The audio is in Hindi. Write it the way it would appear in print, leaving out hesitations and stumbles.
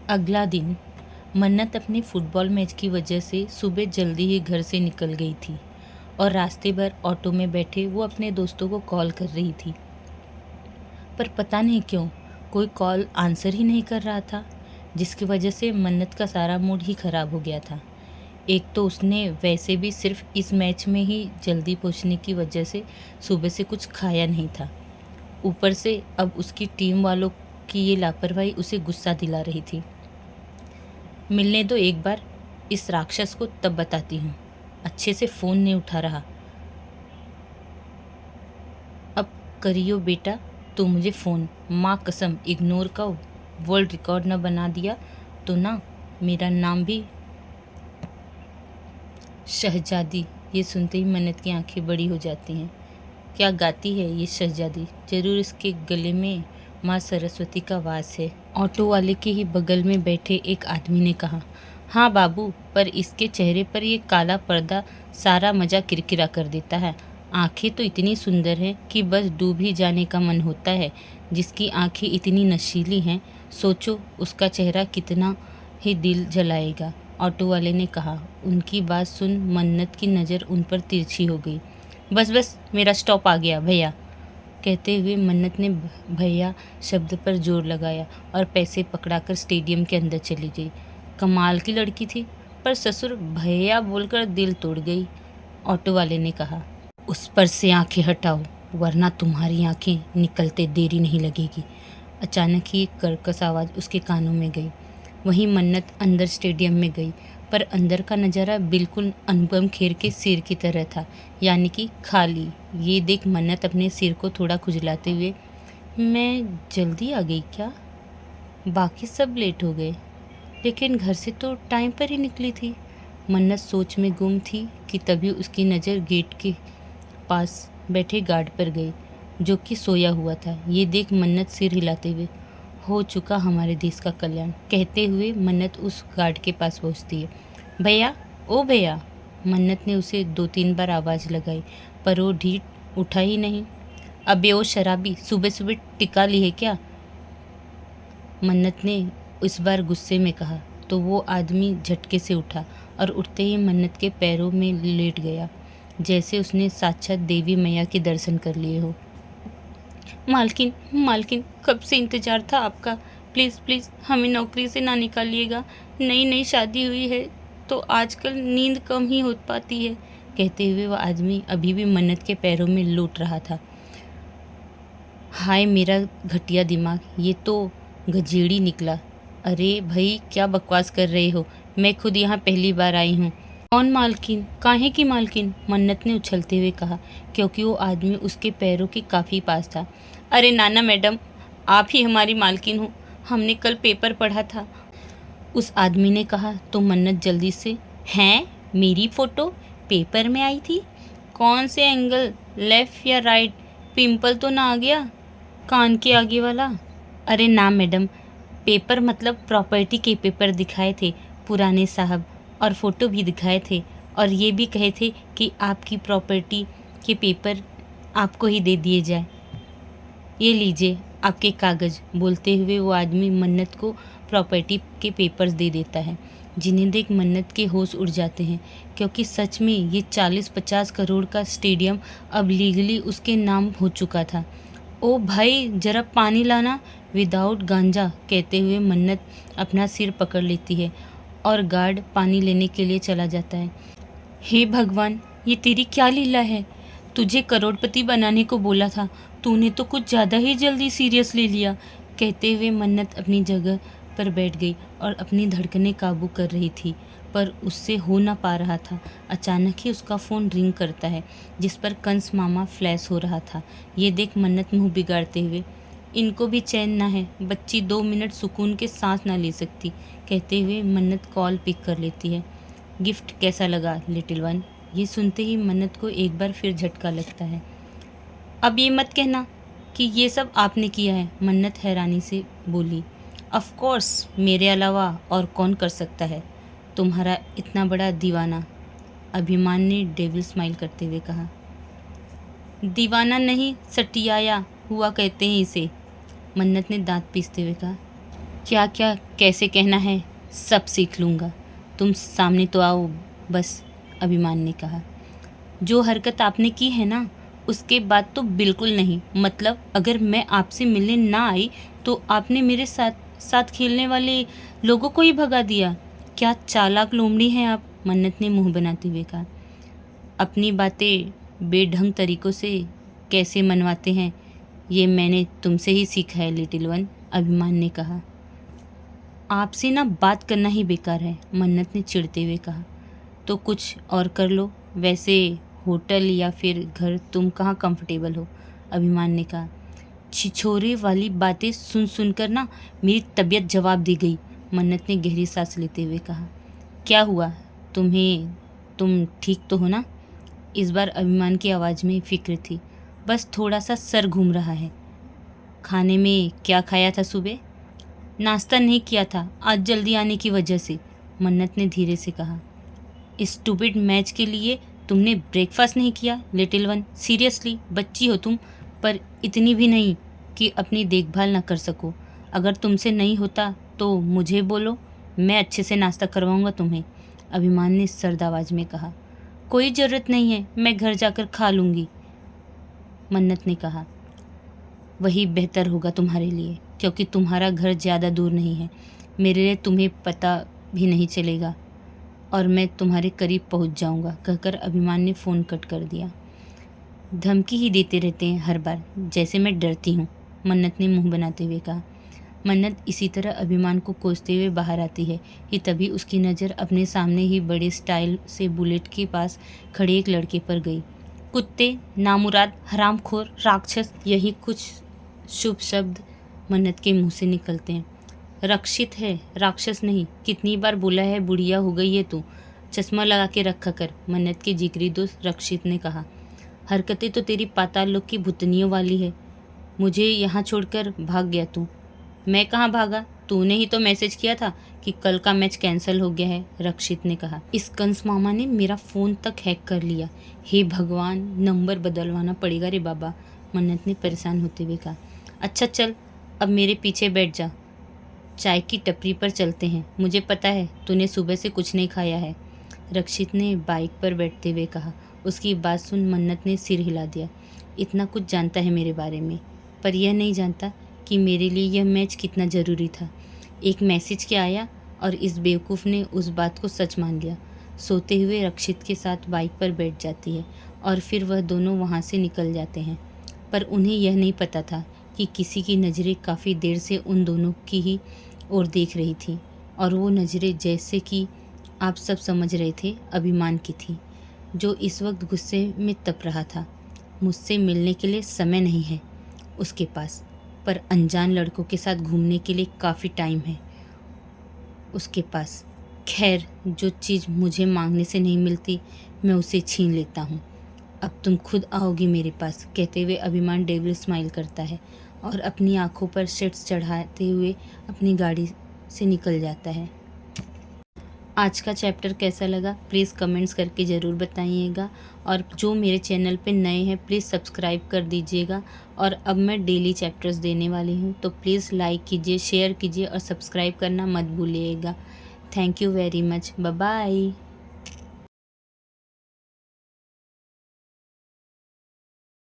अगला दिन मन्नत अपने फुटबॉल मैच की वजह से सुबह जल्दी ही घर से निकल गई थी और रास्ते भर ऑटो में बैठे वो अपने दोस्तों को कॉल कर रही थी। पर पता नहीं क्यों कोई कॉल आंसर ही नहीं कर रहा था, जिसकी वजह से मन्नत का सारा मूड ही ख़राब हो गया था। एक तो उसने वैसे भी सिर्फ इस मैच में ही जल्दी पहुंचने की वजह से सुबह से कुछ खाया नहीं था। ऊपर से अब उसकी टीम वालों की ये लापरवाही उसे गुस्सा दिला रही थी। मिलने दो एक बार, इस राक्षस को तब बताती हूँ। अच्छे से फ़ोन नहीं उठा रहा। अब करियो बेटा तो मुझे फ़ोन, माँ कसम इग्नोर का वर्ल्ड रिकॉर्ड न बना दिया तो ना मेरा नाम भी शहजादी। ये सुनते ही मन्नत की आंखें बड़ी हो जाती हैं। क्या गाती है ये शहजादी, ज़रूर इसके गले में माँ सरस्वती का वास है। ऑटो वाले के ही बगल में बैठे एक आदमी ने कहा, हाँ बाबू, पर इसके चेहरे पर ये काला पर्दा सारा मज़ा किरकिरा कर देता है। आंखें तो इतनी सुंदर हैं कि बस डूब ही जाने का मन होता है। जिसकी आंखें इतनी नशीली हैं, सोचो उसका चेहरा कितना ही दिल जलाएगा। ऑटो वाले ने कहा। उनकी बात सुन मन्नत की नज़र उन पर तिरछी हो गई। बस बस, मेरा स्टॉप आ गया भैया, कहते हुए मन्नत ने भैया शब्द पर जोर लगाया और पैसे पकड़ाकर स्टेडियम के अंदर चली गई। कमाल की लड़की थी, पर ससुर भैया बोलकर दिल तोड़ गई। ऑटो वाले ने कहा, उस पर से आंखें हटाओ वरना तुम्हारी आंखें निकलते देरी नहीं लगेगी। अचानक ही एक कर्कश आवाज़ उसके कानों में गई। वहीं मन्नत अंदर स्टेडियम में गई, पर अंदर का नज़ारा बिल्कुल अनुपम खेर के सिर की तरह था, यानी कि खाली। ये देख मन्नत अपने सिर को थोड़ा खुजलाते हुए, मैं जल्दी आ गई क्या? बाकी सब लेट हो गए, लेकिन घर से तो टाइम पर ही निकली थी। मन्नत सोच में गुम थी कि तभी उसकी नज़र गेट के पास बैठे गार्ड पर गई, जो कि सोया हुआ था। ये देख मन्नत सिर हिलाते हुए, हो चुका हमारे देश का कल्याण, कहते हुए मन्नत उस गार्ड के पास पहुंचती है। भैया, ओ भैया। मन्नत ने उसे 2-3 बार आवाज़ लगाई, पर वो ढीठ उठा ही नहीं। अबे ओ शराबी, सुबह सुबह टिका ली है क्या? मन्नत ने इस बार गुस्से में कहा, तो वो आदमी झटके से उठा और उठते ही मन्नत के पैरों में लेट गया, जैसे उसने साक्षात देवी मैया के दर्शन कर लिए हो। मालकिन, मालकिन, कब से इंतज़ार था आपका। प्लीज़ प्लीज़ हमें नौकरी से ना निकालिएगा। नई नई शादी हुई है तो आजकल नींद कम ही हो पाती है, कहते हुए वह आदमी अभी भी मन्नत के पैरों में लौट रहा था। हाय मेरा घटिया दिमाग, ये तो गजेड़ी निकला। अरे भाई, क्या बकवास कर रहे हो? मैं खुद यहाँ पहली बार आई हूँ। कौन मालकिन? काहे की मालकिन? मन्नत ने उछलते हुए कहा, क्योंकि वो आदमी उसके पैरों के काफ़ी पास था। अरे नाना मैडम, आप ही हमारी मालकिन हो, हमने कल पेपर पढ़ा था, उस आदमी ने कहा। तो मन्नत जल्दी से, हैं, मेरी फ़ोटो पेपर में आई थी? कौन से एंगल, लेफ़्ट या राइट? पिंपल तो ना आ गया कान के आगे वाला? अरे ना मैडम, पेपर मतलब प्रॉपर्टी के पेपर दिखाए थे पुराने साहब, और फ़ोटो भी दिखाए थे, और ये भी कहे थे कि आपकी प्रॉपर्टी के पेपर आपको ही दे दिए जाए। ये लीजिए आपके कागज़, बोलते हुए वो आदमी मन्नत को प्रॉपर्टी के पेपर्स दे देता है, जिन्हें देख मन्नत के होश उड़ जाते हैं, क्योंकि सच में ये 40-50 करोड़ का स्टेडियम अब लीगली उसके नाम हो चुका था। ओ भाई, ज़रा पानी लाना विदाउट गांजा, कहते हुए मन्नत अपना सिर पकड़ लेती है और गार्ड पानी लेने के लिए चला जाता है। हे भगवान, ये तेरी क्या लीला है? तुझे करोड़पति बनाने को बोला था, तूने तो कुछ ज़्यादा ही जल्दी सीरियस ले लिया, कहते हुए मन्नत अपनी जगह पर बैठ गई और अपनी धड़कनें काबू कर रही थी, पर उससे हो ना पा रहा था। अचानक ही उसका फ़ोन रिंग करता है, जिस पर कंस मामा फ्लैश हो रहा था। ये देख मन्नत मुंह बिगाड़ते हुए, इनको भी चैन ना है, बच्ची 2 मिनट सुकून के सांस ना ले सकती, कहते हुए मन्नत कॉल पिक कर लेती है। गिफ्ट कैसा लगा लिटिल वन? ये सुनते ही मन्नत को एक बार फिर झटका लगता है। अब ये मत कहना कि ये सब आपने किया है, मन्नत हैरानी से बोली। ऑफ कोर्स, मेरे अलावा और कौन कर सकता है, तुम्हारा इतना बड़ा दीवाना, अभिमान ने डेविल स्माइल करते हुए कहा। दीवाना नहीं, सटियाया हुआ कहते हैं इसे, मन्नत ने दांत पीसते हुए कहा। क्या क्या कैसे कहना है सब सीख लूँगा, तुम सामने तो आओ बस, अभिमान ने कहा। जो हरकत आपने की है ना, उसके बाद तो बिल्कुल नहीं। मतलब अगर मैं आपसे मिलने ना आई तो आपने मेरे साथ साथ खेलने वाले लोगों को ही भगा दिया। क्या चालाक लोमड़ी हैं आप, मन्नत ने मुंह बनाते हुए कहा। अपनी बातें बेढंग तरीकों से कैसे मनवाते हैं ये मैंने तुमसे ही सीखा है लिटिल वन, अभिमान ने कहा। आपसे ना बात करना ही बेकार है, मन्नत ने चिढ़ते हुए कहा। तो कुछ और कर लो, वैसे होटल या फिर घर तुम कहाँ कंफर्टेबल हो, अभिमान ने कहा। छिछोरे वाली बातें सुन सुनकर ना मेरी तबीयत जवाब दे गई, मन्नत ने गहरी सांस लेते हुए कहा। क्या हुआ तुम ठीक तो हो ना, इस बार अभिमान की आवाज़ में फिक्र थी। बस थोड़ा सा सर घूम रहा है। खाने में क्या खाया था सुबह? नाश्ता नहीं किया था आज जल्दी आने की वजह से, मन्नत ने धीरे से कहा। स्टूपिड मैच के लिए तुमने ब्रेकफास्ट नहीं किया लिटिल वन, सीरियसली बच्ची हो तुम, पर इतनी भी नहीं कि अपनी देखभाल ना कर सको। अगर तुमसे नहीं होता तो मुझे बोलो, मैं अच्छे से नाश्ता करवाऊंगा तुम्हें, अभिमान ने सर्द आवाज़ में कहा। कोई ज़रूरत नहीं है, मैं घर जाकर खा लूँगी, मन्नत ने कहा। वही बेहतर होगा तुम्हारे लिए, क्योंकि तुम्हारा घर ज़्यादा दूर नहीं है। मेरे लिए तुम्हें पता भी नहीं चलेगा और मैं तुम्हारे करीब पहुंच जाऊंगा, कहकर अभिमान ने फ़ोन कट कर दिया। धमकी ही देते रहते हैं हर बार, जैसे मैं डरती हूँ, मन्नत ने मुंह बनाते हुए कहा। मन्नत इसी तरह अभिमान को कोसते हुए बाहर आती है कि तभी उसकी नज़र अपने सामने ही बड़े स्टाइल से बुलेट के पास खड़े एक लड़के पर गई। कुत्ते, नामुराद, हरामखोर, राक्षस, यही कुछ शुभ शब्द मन्नत के मुंह से निकलते हैं। रक्षित है, राक्षस नहीं, कितनी बार बोला है बुढ़िया हो गई है तू, चश्मा लगा के रखा कर, मन्नत के जिगरी दोस्त रक्षित ने कहा। हरकतें तो तेरी पाताल लोक की भुतनियों वाली है, मुझे यहाँ छोड़कर भाग गया तू। मैं कहाँ भागा, तूने ही तो मैसेज किया था कि कल का मैच कैंसिल हो गया है, रक्षित ने कहा। इस कंस मामा ने मेरा फ़ोन तक हैक कर लिया, हे भगवान, नंबर बदलवाना पड़ेगा रे बाबा, मन्नत ने परेशान होते हुए कहा। अच्छा चल, अब मेरे पीछे बैठ जा, चाय की टपरी पर चलते हैं, मुझे पता है तूने सुबह से कुछ नहीं खाया है, रक्षित ने बाइक पर बैठते हुए कहा। उसकी बात सुन मन्नत ने सिर हिला दिया। इतना कुछ जानता है मेरे बारे में, पर यह नहीं जानता कि मेरे लिए यह मैच कितना ज़रूरी था। एक मैसेज क्या आया और इस बेवकूफ़ ने उस बात को सच मान लिया। सोते हुए रक्षित के साथ बाइक पर बैठ जाती है और फिर वह दोनों वहाँ से निकल जाते हैं। पर उन्हें यह नहीं पता था कि किसी की नज़रें काफ़ी देर से उन दोनों की ही ओर देख रही थी, और वो नज़रें, जैसे कि आप सब समझ रहे थे, अभिमान की थी, जो इस वक्त गुस्से में तप रहा था। मुझसे मिलने के लिए समय नहीं है उसके पास, पर अनजान लड़कों के साथ घूमने के लिए काफ़ी टाइम है उसके पास। खैर, जो चीज़ मुझे मांगने से नहीं मिलती मैं उसे छीन लेता हूँ। अब तुम खुद आओगी मेरे पास, कहते हुए अभिमान डेविल स्माइल करता है और अपनी आंखों पर शेड्स चढ़ाते हुए अपनी गाड़ी से निकल जाता है। आज का चैप्टर कैसा लगा प्लीज़ कमेंट्स करके ज़रूर बताइएगा, और जो मेरे चैनल पे नए हैं प्लीज़ सब्सक्राइब कर दीजिएगा। और अब मैं डेली चैप्टर्स देने वाली हूँ, तो प्लीज़ लाइक कीजिए, शेयर कीजिए और सब्सक्राइब करना मत भूलिएगा। Thank you very much, bye bye.